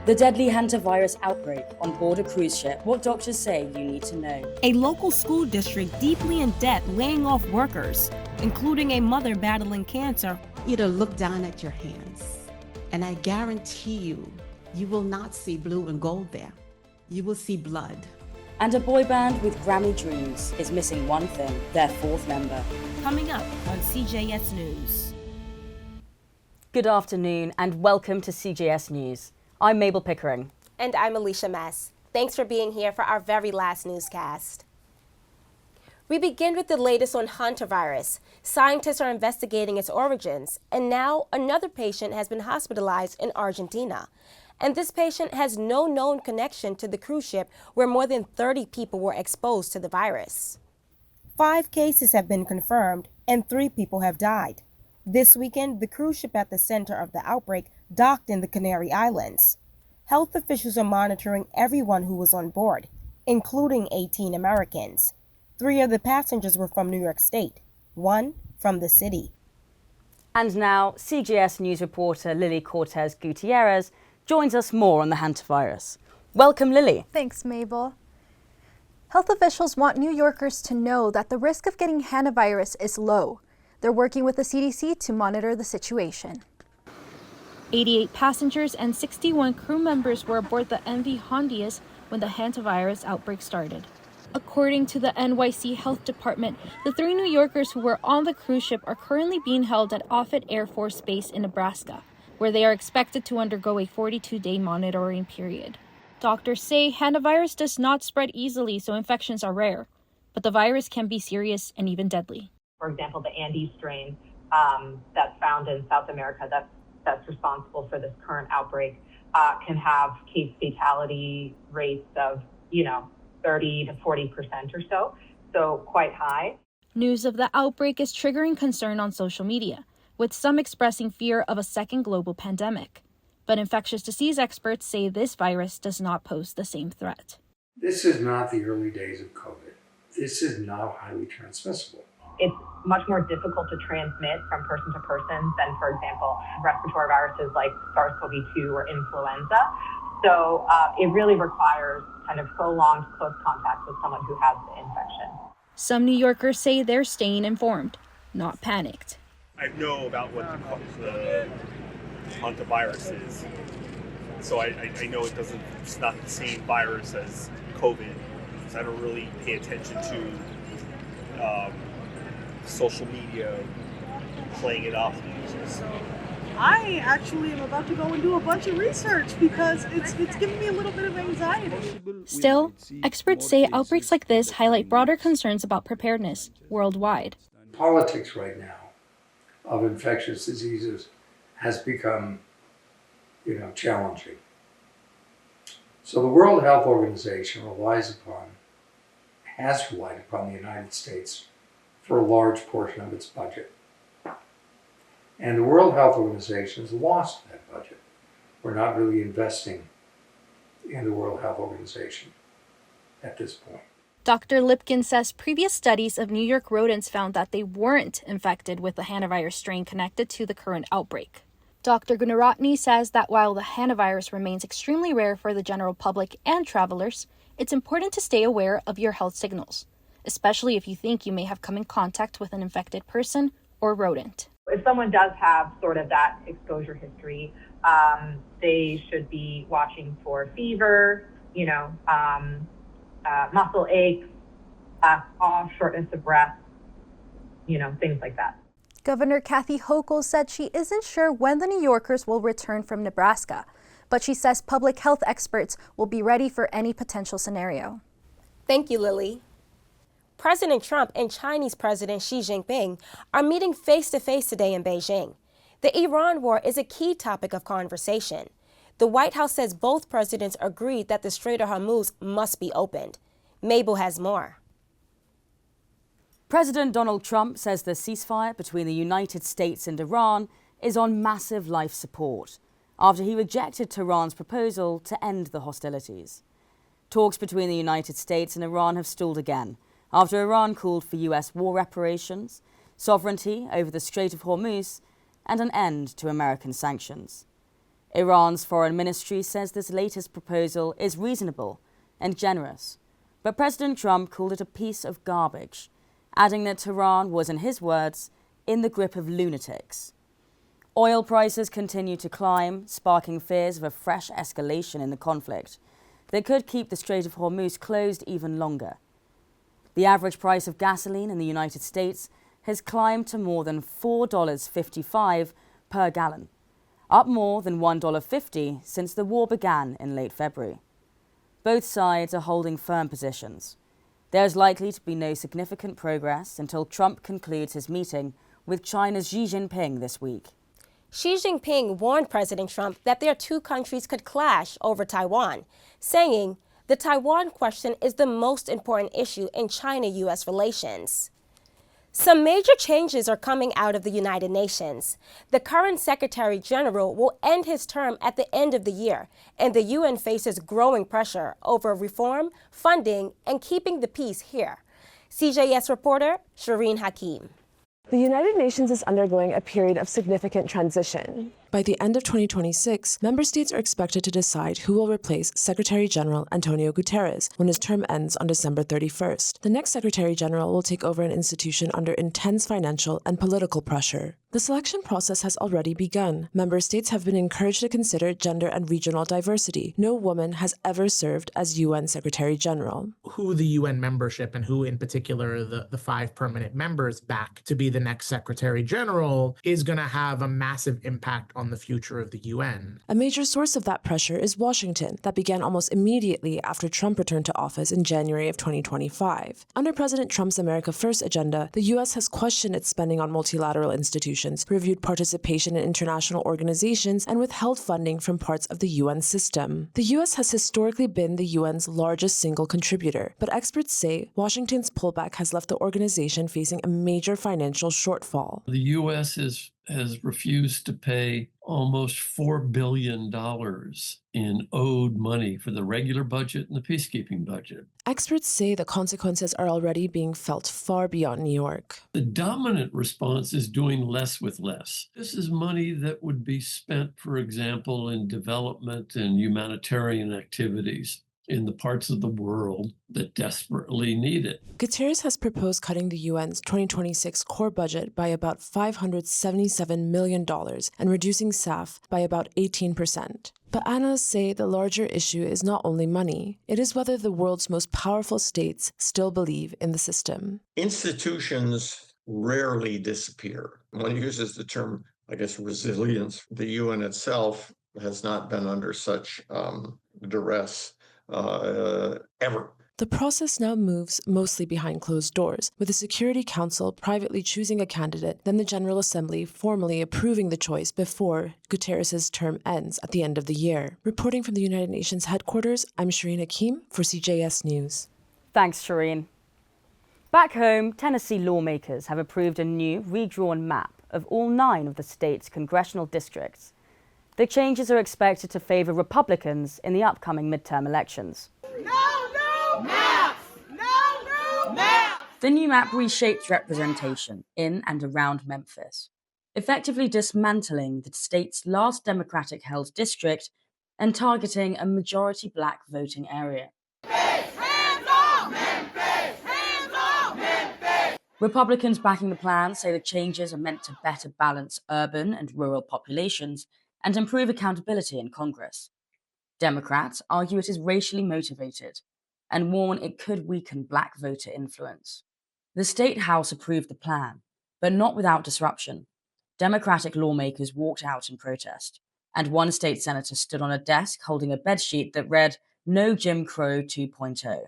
The deadly hantavirus outbreak on board a cruise ship. What doctors say you need to know. A local school district deeply in debt laying off workers, including a mother battling cancer. Either look down at your hands, and I guarantee you, you will not see blue and gold there. You will see blood. And a boy band with Grammy dreams is missing one thing, their fourth member. Coming up on CJS News. Good afternoon and welcome to CJS News. I'm Mabel Pickering. And I'm Alicia Mess. Thanks for being here for our very last newscast. We begin with the latest on hantavirus. Scientists are investigating its origins, and now another patient has been hospitalized in Argentina. And this patient has no known connection to the cruise ship where more than 30 people were exposed to the virus. 5 cases have been confirmed, and 3 people have died. This weekend, the cruise ship at the center of the outbreak docked in the Canary Islands. Health officials are monitoring everyone who was on board, including 18 Americans. 3 of the passengers were from New York State, 1 from the city. And now, CJS News reporter Lily Cortez Gutierrez joins us more on the hantavirus. Welcome, Lily. Thanks, Mabel. Health officials want New Yorkers to know that the risk of getting hantavirus is low. They're working with the CDC to monitor the situation. 88 passengers and 61 crew members were aboard the MV Hondias when the hantavirus outbreak started. According to the NYC Health Department, the 3 New Yorkers who were on the cruise ship are currently being held at Offutt Air Force Base in Nebraska, where they are expected to undergo a 42-day monitoring period. Doctors say hantavirus does not spread easily, so infections are rare, but the virus can be serious and even deadly. For example, the Andes strain that's found in South America that's responsible for this current outbreak can have case fatality rates of, 30 to 40% or so quite high. News of the outbreak is triggering concern on social media, with some expressing fear of a second global pandemic. But infectious disease experts say this virus does not pose the same threat. This is not the early days of COVID. This is not highly transmissible. It's much more difficult to transmit from person to person than, for example, respiratory viruses like SARS-CoV-2 or influenza. So it really requires kind of prolonged close contact with someone who has the infection. Some New Yorkers say they're staying informed, not panicked. I know about what the hantavirus is, so I know it's not the same virus as COVID, so I don't really pay attention to social media playing it up. I actually am about to go and do a bunch of research because it's giving me a little bit of anxiety. Still, experts say outbreaks like this highlight broader concerns about preparedness worldwide. Politics right now of infectious diseases has become, challenging. So the World Health Organization has relied upon the United States for a large portion of its budget. And the World Health Organization has lost that budget. We're not really investing in the World Health Organization at this point. Dr. Lipkin says previous studies of New York rodents found that they weren't infected with the hantavirus strain connected to the current outbreak. Dr. Gunaratne says that while the hantavirus remains extremely rare for the general public and travelers, it's important to stay aware of your health signals, especially if you think you may have come in contact with an infected person or rodent. If someone does have sort of that exposure history, they should be watching for fever, muscle aches, cough, shortness of breath, things like that. Governor Kathy Hochul said she isn't sure when the New Yorkers will return from Nebraska, but she says public health experts will be ready for any potential scenario. Thank you, Lily. President Trump and Chinese President Xi Jinping are meeting face-to-face today in Beijing. The Iran war is a key topic of conversation. The White House says both presidents agreed that the Strait of Hormuz must be opened. Mabel has more. President Donald Trump says the ceasefire between the United States and Iran is on massive life support after he rejected Tehran's proposal to end the hostilities. Talks between the United States and Iran have stalled again after Iran called for US war reparations, sovereignty over the Strait of Hormuz, and an end to American sanctions. Iran's foreign ministry says this latest proposal is reasonable and generous, but President Trump called it a piece of garbage, adding that Tehran was, in his words, in the grip of lunatics. Oil prices continue to climb, sparking fears of a fresh escalation in the conflict that could keep the Strait of Hormuz closed even longer. The average price of gasoline in the United States has climbed to more than $4.55 per gallon, up more than $1.50 since the war began in late February. Both sides are holding firm positions. There is likely to be no significant progress until Trump concludes his meeting with China's Xi Jinping this week. Xi Jinping warned President Trump that their two countries could clash over Taiwan, saying the Taiwan question is the most important issue in China-U.S. relations. Some major changes are coming out of the United Nations. The current Secretary General will end his term at the end of the year, and the UN faces growing pressure over reform, funding, and keeping the peace here. CJS reporter Shireen Hakim. The United Nations is undergoing a period of significant transition. By the end of 2026, member states are expected to decide who will replace Secretary General Antonio Guterres when his term ends on December 31st. The next Secretary General will take over an institution under intense financial and political pressure. The selection process has already begun. Member states have been encouraged to consider gender and regional diversity. No woman has ever served as UN Secretary General. Who the UN membership and who in particular the 5 permanent members back to be the next Secretary General is going to have a massive impact on the future of the UN. A major source of that pressure is Washington, that began almost immediately after Trump returned to office in January of 2025. Under President Trump's America First agenda, the U.S. has questioned its spending on multilateral institutions, reviewed participation in international organizations, and withheld funding from parts of the UN system. The U.S. has historically been the UN's largest single contributor, but experts say Washington's pullback has left the organization facing a major financial shortfall. The U.S. has refused to pay almost $4 billion in owed money for the regular budget and the peacekeeping budget. Experts say the consequences are already being felt far beyond New York. The dominant response is doing less with less. This is money that would be spent, for example, in development and humanitarian activities in the parts of the world that desperately need it. Guterres has proposed cutting the UN's 2026 core budget by about $577 million and reducing staff by about 18%. But analysts say the larger issue is not only money, it is whether the world's most powerful states still believe in the system. Institutions rarely disappear. One uses the term, resilience. The UN itself has not been under such duress ever. The process now moves mostly behind closed doors, with the Security Council privately choosing a candidate, then the General Assembly formally approving the choice before Guterres' term ends at the end of the year. Reporting from the United Nations headquarters, I'm Shireen Hakim for CJS News. Thanks, Shireen. Back home, Tennessee lawmakers have approved a new, redrawn map of all 9 of the state's congressional districts. The changes are expected to favor Republicans in the upcoming midterm elections. No maps! No maps! The new map reshapes representation in and around Memphis, effectively dismantling the state's last Democratic-held district and targeting a majority Black voting area. Hands off Memphis! Hands off Memphis! Republicans backing the plan say the changes are meant to better balance urban and rural populations and improve accountability in Congress. Democrats argue it is racially motivated and warn it could weaken Black voter influence. The State House approved the plan, but not without disruption. Democratic lawmakers walked out in protest, and one state senator stood on a desk holding a bedsheet that read, "No Jim Crow 2.0,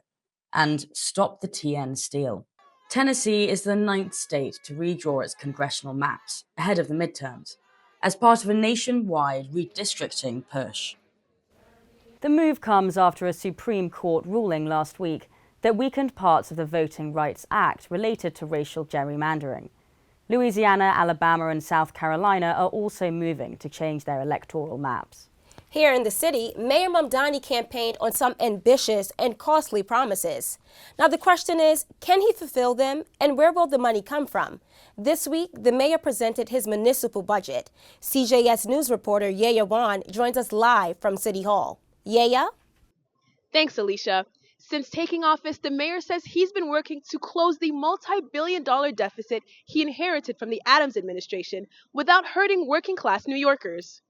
and "Stop the TN Steal." Tennessee is the 9th state to redraw its congressional maps ahead of the midterms, as part of a nationwide redistricting push. The move comes after a Supreme Court ruling last week that weakened parts of the Voting Rights Act related to racial gerrymandering. Louisiana, Alabama, and South Carolina are also moving to change their electoral maps. Here in the city, Mayor Mamdani campaigned on some ambitious and costly promises. Now the question is, can he fulfill them, and where will the money come from? This week, the mayor presented his municipal budget. CJS News reporter Yeya Wan joins us live from City Hall. Yeya? Thanks, Alicia. Since taking office, the mayor says he's been working to close the multi-billion-dollar deficit he inherited from the Adams administration without hurting working-class New Yorkers.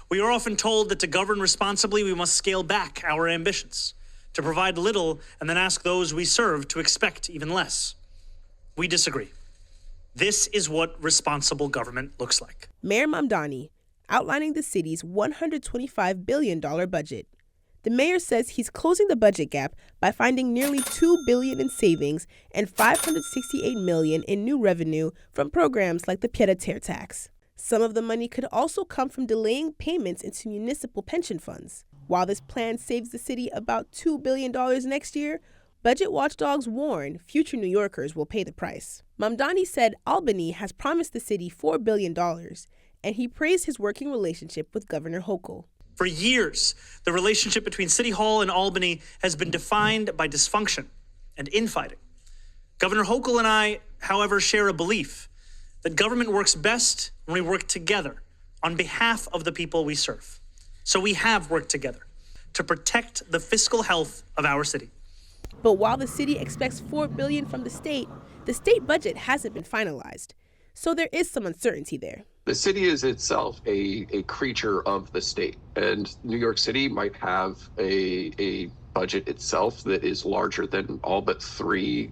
We are often told that to govern responsibly, we must scale back our ambitions, to provide little and then ask those we serve to expect even less. We disagree. This is what responsible government looks like. Mayor Mamdani outlining the city's $125 billion budget. The mayor says he's closing the budget gap by finding nearly $2 billion in savings and $568 million in new revenue from programs like the pied-à-terre tax. Some of the money could also come from delaying payments into municipal pension funds. While this plan saves the city about $2 billion next year, budget watchdogs warn future New Yorkers will pay the price. Mamdani said Albany has promised the city $4 billion, and he praised his working relationship with Governor Hochul. For years, the relationship between City Hall and Albany has been defined by dysfunction and infighting. Governor Hochul and I, however, share a belief that government works best when we work together on behalf of the people we serve. So we have worked together to protect the fiscal health of our city. But while the city expects $4 billion from the state budget hasn't been finalized. So there is some uncertainty there. The city is itself a creature of the state, and New York City might have a budget itself that is larger than all but 3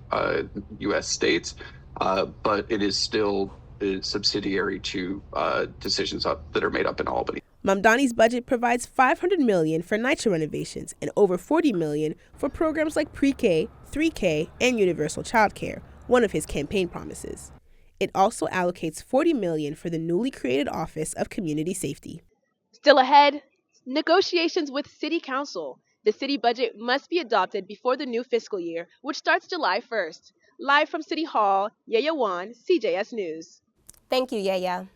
U.S. states, but it is still subsidiary to decisions that are made up in Albany. Mamdani's budget provides $500 million for NYCHA renovations and over $40 million for programs like pre-K, 3K, and universal childcare, one of his campaign promises. It also allocates $40 million for the newly created Office of Community Safety. Still ahead, negotiations with City Council. The city budget must be adopted before the new fiscal year, which starts July 1st. Live from City Hall, Yeya Wan, CJS News. Thank you, Yeya.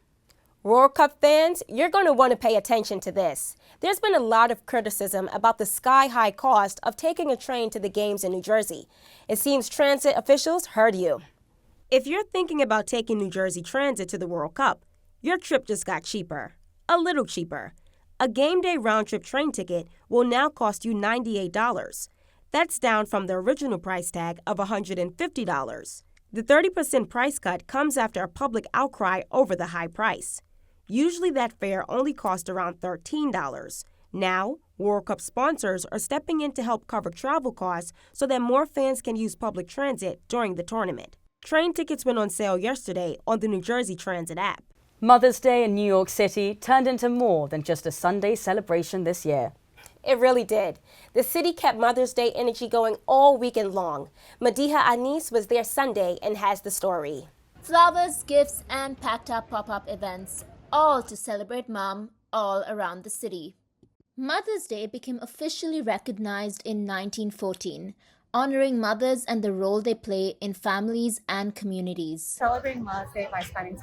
World Cup fans, you're going to want to pay attention to this. There's been a lot of criticism about the sky-high cost of taking a train to the games in New Jersey. It seems transit officials heard you. If you're thinking about taking New Jersey Transit to the World Cup, your trip just got cheaper. A little cheaper. A game day round-trip train ticket will now cost you $98. That's down from the original price tag of $150. The 30% price cut comes after a public outcry over the high price. Usually that fare only costs around $13. Now, World Cup sponsors are stepping in to help cover travel costs so that more fans can use public transit during the tournament. Train tickets went on sale yesterday on the New Jersey Transit app. Mother's Day in New York City turned into more than just a Sunday celebration this year. It really did. The city kept Mother's Day energy going all weekend long. Madiha Anis was there Sunday and has the story. Flowers, gifts, and packed-up pop-up events, all to celebrate Mom all around the city. Mother's Day became officially recognized in 1914, honoring mothers and the role they play in families and communities. Celebrating Mother's Day by spending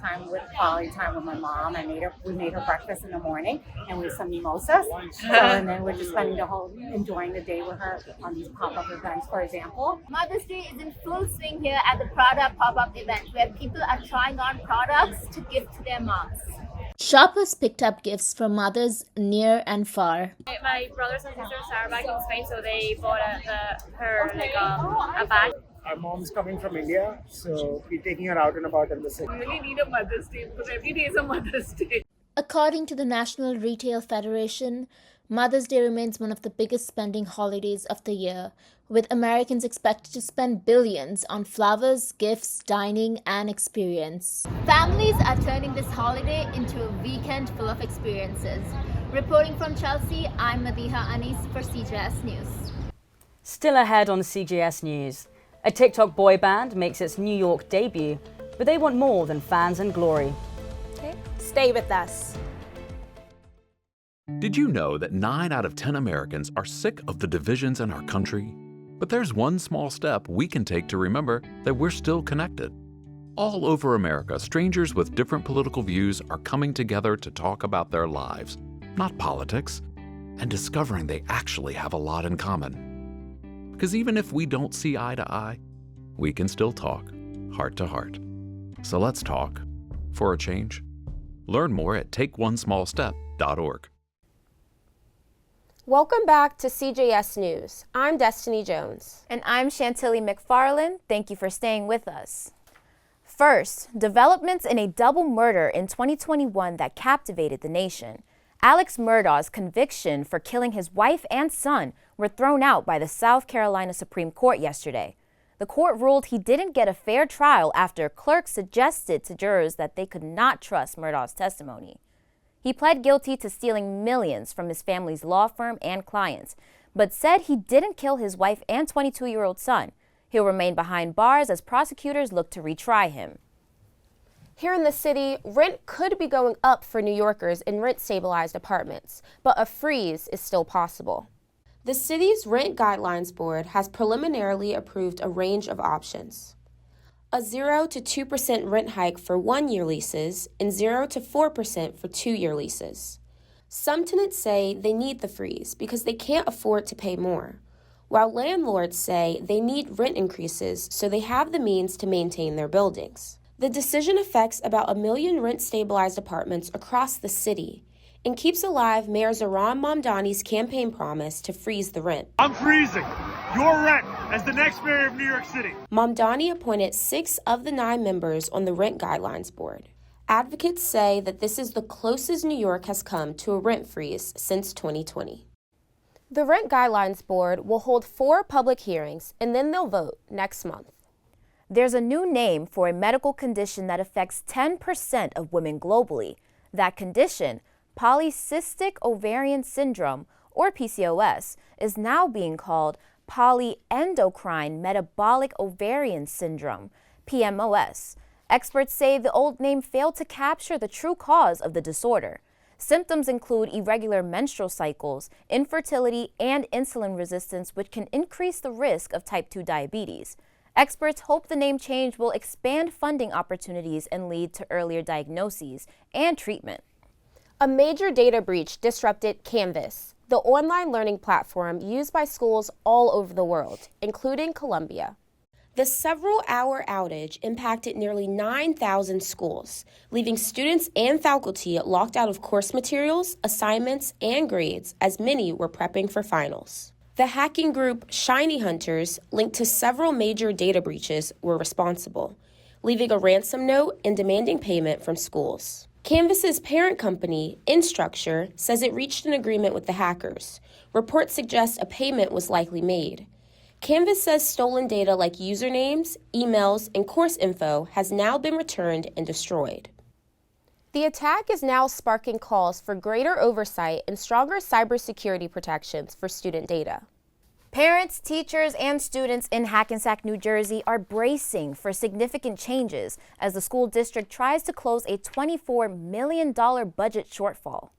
quality time with my mom. We made her breakfast in the morning, and we had some mimosas. And then we're just spending enjoying the day with her on these pop-up events, for example. Mother's Day is in full swing here at the Prada pop-up event, where people are trying on products to give to their moms. Shoppers picked up gifts from mothers near and far. My brothers and sisters are back in Spain, so they bought her a bag. Our mom's coming from India, so we're taking her out and about in the city. We really need a Mother's Day because every day is a Mother's Day. According to the National Retail Federation, Mother's Day remains one of the biggest spending holidays of the year, with Americans expected to spend billions on flowers, gifts, dining, and experience. Families are turning this holiday into a weekend full of experiences. Reporting from Chelsea, I'm Madiha Anis for CJS News. Still ahead on CJS News, a TikTok boy band makes its New York debut, but they want more than fans and glory. Okay, stay with us. Did you know that 9 out of 10 Americans are sick of the divisions in our country? But there's one small step we can take to remember that we're still connected. All over America, strangers with different political views are coming together to talk about their lives. not politics, and discovering they actually have a lot in common. Because even if we don't see eye to eye, we can still talk heart to heart. So let's talk, for a change. Learn more at takeonesmallstep.org. Welcome back to CJS News. I'm Destiny Jones. And I'm Chantilly McFarland. Thank you for staying with us. First, developments in a double murder in 2021 that captivated the nation. Alex Murdaugh's conviction for killing his wife and son were thrown out by the South Carolina Supreme Court yesterday. The court ruled he didn't get a fair trial after clerks suggested to jurors that they could not trust Murdaugh's testimony. He pled guilty to stealing millions from his family's law firm and clients, but said he didn't kill his wife and 22-year-old son. He'll remain behind bars as prosecutors look to retry him. Here in the city, rent could be going up for New Yorkers in rent-stabilized apartments, but a freeze is still possible. The city's Rent Guidelines Board has preliminarily approved a range of options. A 0 to 2% rent hike for 1-year leases and 0 to 4% for 2-year leases. Some tenants say they need the freeze because they can't afford to pay more, while landlords say they need rent increases so they have the means to maintain their buildings. The decision affects about 1 million rent-stabilized apartments across the city and keeps alive Mayor Zohran Mamdani's campaign promise to freeze the rent. I'm freezing your rent as the next mayor of New York City. Mamdani appointed 6 of the 9 members on the Rent Guidelines Board. Advocates say that this is the closest New York has come to a rent freeze since 2020. The Rent Guidelines Board will hold 4 public hearings and then they'll vote next month. There's a new name for a medical condition that affects 10% of women globally. That condition, polycystic ovarian syndrome, or PCOS, is now being called polyendocrine metabolic ovarian syndrome, PMOS. Experts say the old name failed to capture the true cause of the disorder. Symptoms include irregular menstrual cycles, infertility, and insulin resistance, which can increase the risk of type 2 diabetes. Experts hope the name change will expand funding opportunities and lead to earlier diagnoses and treatment. A major data breach disrupted Canvas, the online learning platform used by schools all over the world, including Colombia. The several-hour outage impacted nearly 9,000 schools, leaving students and faculty locked out of course materials, assignments, and grades as many were prepping for finals. The hacking group Shiny Hunters, linked to several major data breaches, were responsible, leaving a ransom note and demanding payment from schools. Canvas's parent company, Instructure, says it reached an agreement with the hackers. Reports suggest a payment was likely made. Canvas says stolen data like usernames, emails, and course info has now been returned and destroyed. The attack is now sparking calls for greater oversight and stronger cybersecurity protections for student data. Parents, teachers, and students in Hackensack, New Jersey are bracing for significant changes as the school district tries to close a $24 million budget shortfall.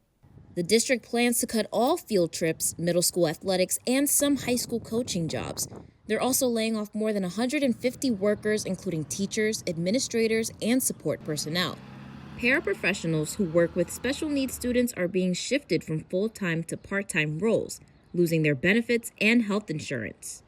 The district plans to cut all field trips, middle school athletics, and some high school coaching jobs. They're also laying off more than 150 workers, including teachers, administrators, and support personnel. Paraprofessionals who work with special needs students are being shifted from full-time to part-time roles, losing their benefits and health insurance.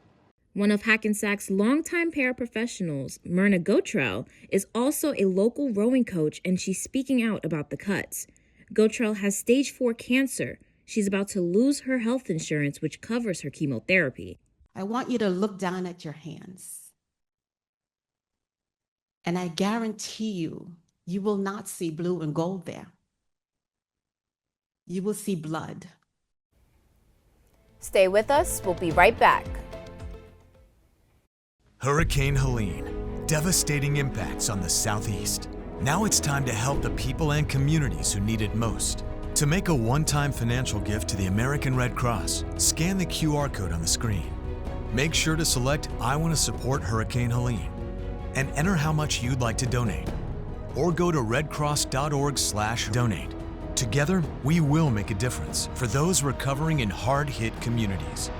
One of Hackensack's longtime paraprofessionals, Myrna Gotrell, is also a local rowing coach, and she's speaking out about the cuts. Gotrell has stage 4 cancer. She's about to lose her health insurance, which covers her chemotherapy. I want you to look down at your hands. And I guarantee you will not see blue and gold there. You will see blood. Stay with us. We'll be right back. Hurricane Helene, devastating impacts on the Southeast. Now it's time to help the people and communities who need it most. To make a one-time financial gift to the American Red Cross, scan the QR code on the screen. Make sure to select I want to support Hurricane Helene and enter how much you'd like to donate. Or go to redcross.org/donate. Together, we will make a difference for those recovering in hard-hit communities.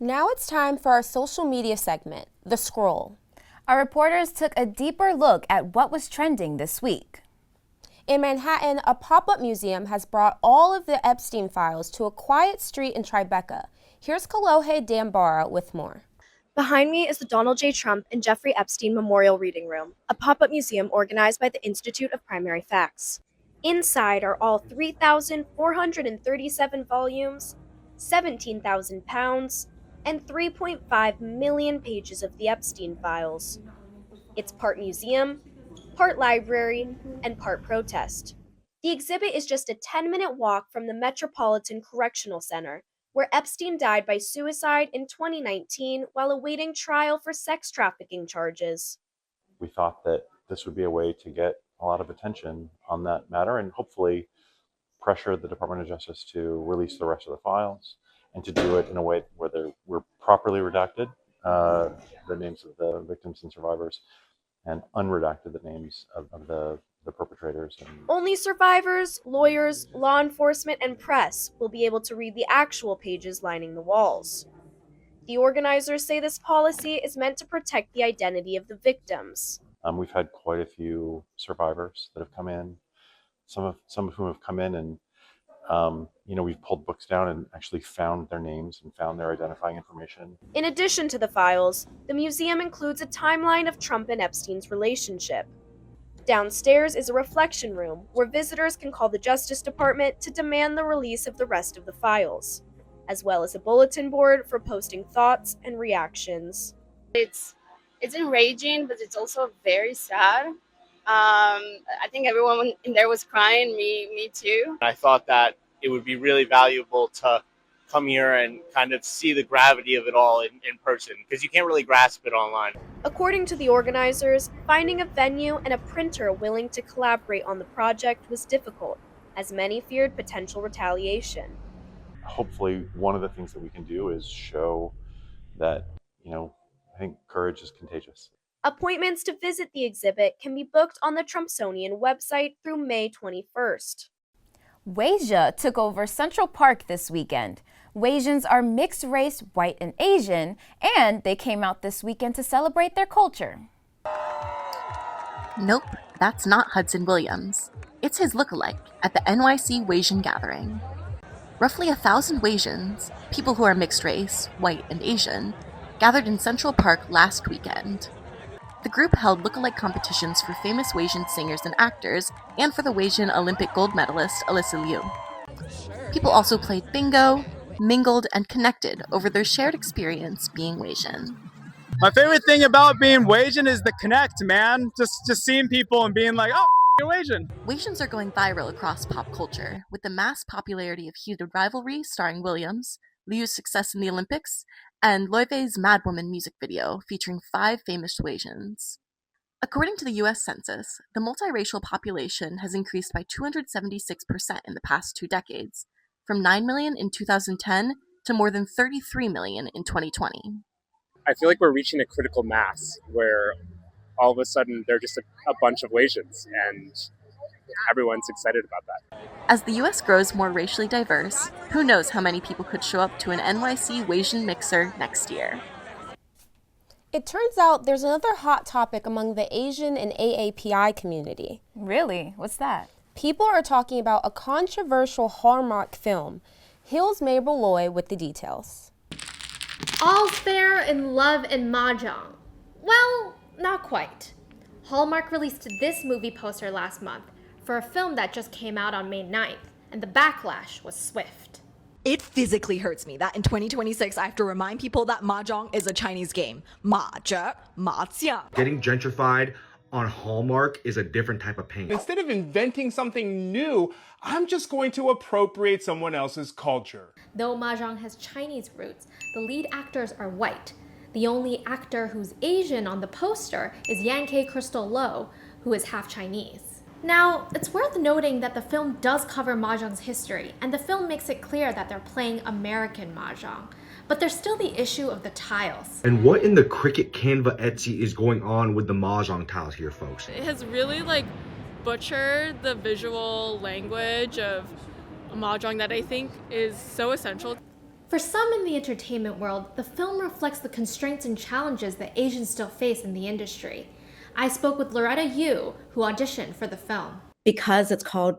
Now it's time for our social media segment, The Scroll. Our reporters took a deeper look at what was trending this week. In Manhattan, a pop-up museum has brought all of the Epstein files to a quiet street in Tribeca. Here's Kalohe Dambara with more. Behind me is the Donald J. Trump and Jeffrey Epstein Memorial Reading Room, a pop-up museum organized by the Institute of Primary Facts. Inside are all 3,437 volumes, 17,000 pounds, and 3.5 million pages of the Epstein files. It's part museum, part library, and part protest. The exhibit is just a 10-minute walk from the Metropolitan Correctional Center, where Epstein died by suicide in 2019 while awaiting trial for sex trafficking charges. We thought that this would be a way to get a lot of attention on that matter and hopefully pressure the Department of Justice to release the rest of the files and to do it in a way where they were properly redacted, the names of the victims and survivors, and unredacted the names of the perpetrators. Only survivors, lawyers, law enforcement, and press will be able to read the actual pages lining the walls. The organizers say this policy is meant to protect the identity of the victims. We've had quite a few survivors that have come in, some of whom have come in and we've pulled books down and actually found their names and found their identifying information. In addition to the files, the museum includes a timeline of Trump and Epstein's relationship. Downstairs is a reflection room where visitors can call the Justice Department to demand the release of the rest of the files, as well as a bulletin board for posting thoughts and reactions. It's enraging, but it's also very sad. I think everyone in there was crying, me too. I thought that it would be really valuable to come here and kind of see the gravity of it all in person, because you can't really grasp it online. According to the organizers, finding a venue and a printer willing to collaborate on the project was difficult, as many feared potential retaliation. Hopefully, one of the things that we can do is show that, I think courage is contagious. Appointments to visit the exhibit can be booked on the Trumpsonian website through May 21st. Weijia took over Central Park this weekend. Weijans are mixed race, white and Asian, and they came out this weekend to celebrate their culture. Nope, that's not Hudson Williams. It's his lookalike at the NYC Weijin Gathering. Roughly 1,000 Weijans, people who are mixed race, white and Asian, gathered in Central Park last weekend. The group held lookalike competitions for famous Weijin singers and actors, and for the Weijin Olympic gold medalist Alyssa Liu. People also played bingo, mingled, and connected over their shared experience being Weijin. My favorite thing about being Weijin is the connect, man. Just seeing people and being like, oh, you're Weijin. Weijins are going viral across pop culture, with the mass popularity of Heated Rivalry starring Williams, Liu's success in the Olympics, and Loewe's Mad Woman music video featuring 5 famous Weijins. According to the U.S. Census, the multiracial population has increased by 276% in the past 2 decades, from 9 million in 2010 to more than 33 million in 2020. I feel like we're reaching a critical mass where all of a sudden they're just a bunch of Weijins, and everyone's excited about that. As the U.S. grows more racially diverse, who knows how many people could show up to an NYC Weijin mixer next year. It turns out there's another hot topic among the Asian and AAPI community. Really? What's that? People are talking about a controversial Hallmark film. Here's Mabel Loy with the details. All's fair in love and mahjong. Well, not quite. Hallmark released this movie poster last month for a film that just came out on May 9th, and the backlash was swift. It physically hurts me that in 2026 I have to remind people that mahjong is a Chinese game. Getting gentrified on Hallmark is a different type of pain. Instead of inventing something new, I'm just going to appropriate someone else's culture. Though mahjong has Chinese roots, the lead actors are white. The only actor who's Asian on the poster is Yankee Crystal Lo, who is half Chinese. Now, it's worth noting that the film does cover mahjong's history, and the film makes it clear that they're playing American mahjong. But there's still the issue of the tiles. And what in the Cricut Canva Etsy is going on with the mahjong tiles here, folks? It has really butchered the visual language of mahjong that I think is so essential. For some in the entertainment world, the film reflects the constraints and challenges that Asians still face in the industry. I spoke with Loretta Yu, who auditioned for the film. Because it's called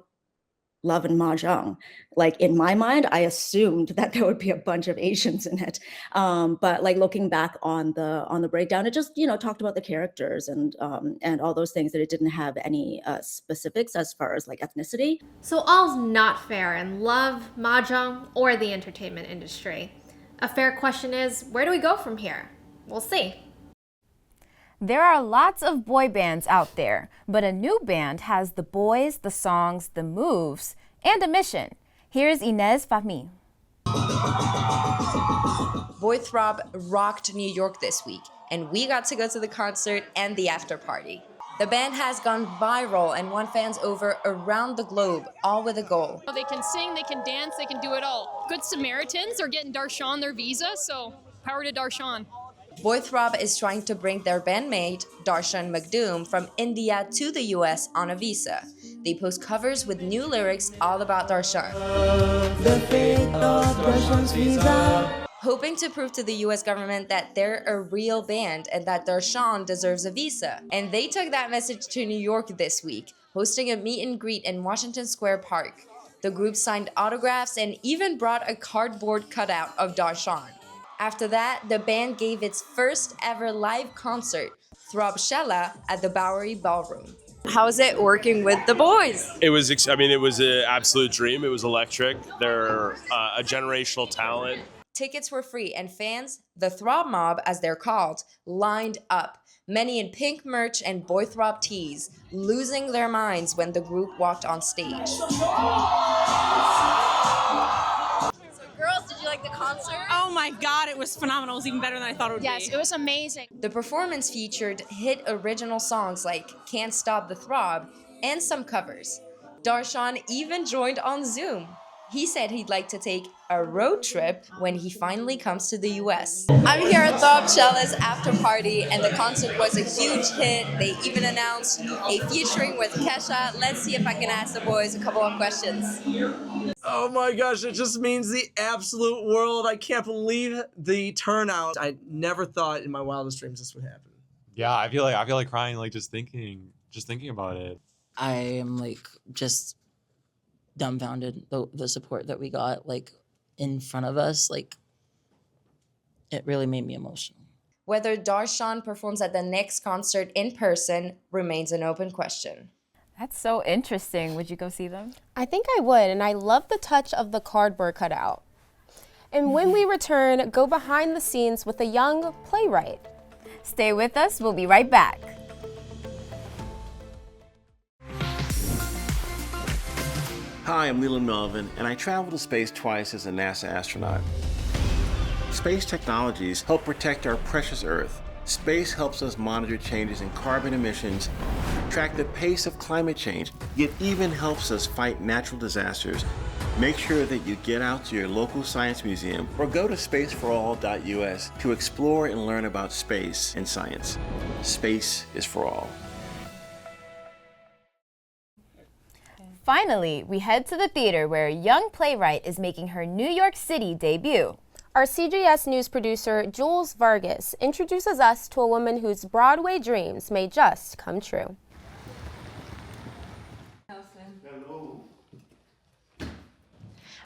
Love and Mahjong, like in my mind, I assumed that there would be a bunch of Asians in it. But like looking back on the breakdown, it just talked about the characters and all those things, that it didn't have any specifics as far as like ethnicity. So all's not fair in love, mahjong, or the entertainment industry. A fair question is, where do we go from here? We'll see. There are lots of boy bands out there, but a new band has the boys, the songs, the moves, and a mission. Here's Inez Fahmy. Boy Throb rocked New York this week, and we got to go to the concert and the after party. The band has gone viral and won fans over around the globe, all with a goal. They can sing, they can dance, they can do it all. Good Samaritans are getting Darshan their visa, so power to Darshan. Boy Throb is trying to bring their bandmate, Darshan Magdoom, from India to the US on a visa. They post covers with new lyrics all about Darshan. Hoping to prove to the US government that they're a real band and that Darshan deserves a visa. And they took that message to New York this week, hosting a meet and greet in Washington Square Park. The group signed autographs and even brought a cardboard cutout of Darshan. After that, the band gave its first ever live concert, Throb Shella, at the Bowery Ballroom. How's it working with the boys? It was an absolute dream. It was electric. They're a generational talent. Tickets were free, and fans, the Throb Mob as they're called, lined up, many in pink merch and Boy Throb tees, losing their minds when the group walked on stage. Girls, did you like the concert? Oh my God, it was phenomenal. It was even better than I thought it would be. Yes, it was amazing. The performance featured hit original songs like Can't Stop the Throb and some covers. Darshan even joined on Zoom. He said he'd like to take a road trip when he finally comes to the US. I'm here at Throb Shella's after party, and the concert was a huge hit. They even announced a featuring with Kesha. Let's see if I can ask the boys a couple of questions. Oh my gosh, it just means the absolute world. I can't believe the turnout. I never thought in my wildest dreams this would happen. Yeah, I feel like crying, like just thinking about it. I am just dumbfounded the support that we got in front of us. It really made me emotional. Whether Darshan performs at the next concert in person remains an open question. That's so interesting. Would you go see them? I think I would, and I love the touch of the cardboard cutout. And when we return, go behind the scenes with a young playwright. Stay with us. We'll be right back. Hi, I'm Leland Melvin, and I travel to space twice as a NASA astronaut. Space technologies help protect our precious Earth. Space helps us monitor changes in carbon emissions, track the pace of climate change. It even helps us fight natural disasters. Make sure that you get out to your local science museum or go to spaceforall.us to explore and learn about space and science. Space is for all. Finally, we head to the theater where a young playwright is making her New York City debut. Our CJS News producer, Jules Vargas, introduces us to a woman whose Broadway dreams may just come true.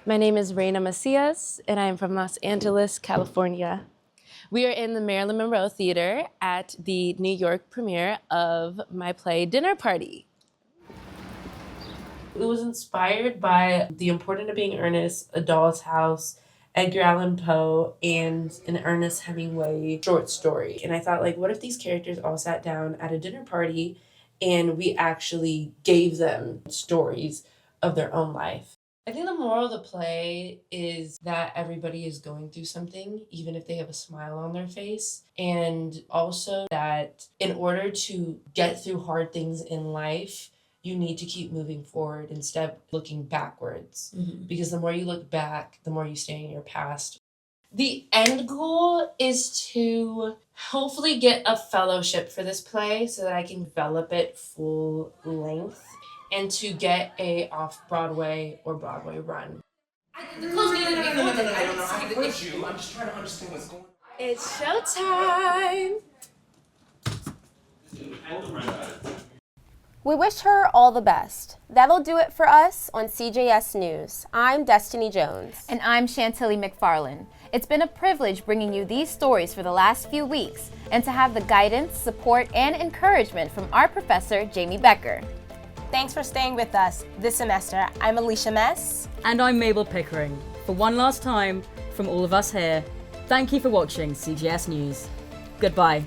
My name is Reina Macias, and I am from Los Angeles, California. We are in the Marilyn Monroe Theater at the New York premiere of my play Dinner Party. It was inspired by The Important of Being Earnest, A Doll's House, Edgar Allan Poe, and an Ernest Hemingway short story. And I thought, what if these characters all sat down at a dinner party and we actually gave them stories of their own life? I think the moral of the play is that everybody is going through something, even if they have a smile on their face. And also that in order to get through hard things in life, you need to keep moving forward instead of looking backwards. Mm-hmm. Because the more you look back, the more you stay in your past. The end goal is to hopefully get a fellowship for this play so that I can develop it full length and to get a off-Broadway or Broadway run. I don't know how to put you. I'm just trying to understand what's going on. It's showtime. We wish her all the best. That'll do it for us on CJS News. I'm Destiny Jones. And I'm Chantilly McFarland. It's been a privilege bringing you these stories for the last few weeks and to have the guidance, support, and encouragement from our professor, Jamie Becker. Thanks for staying with us this semester. I'm Alicia Mess. And I'm Mabel Pickering. For one last time, from all of us here, thank you for watching CJS News. Goodbye.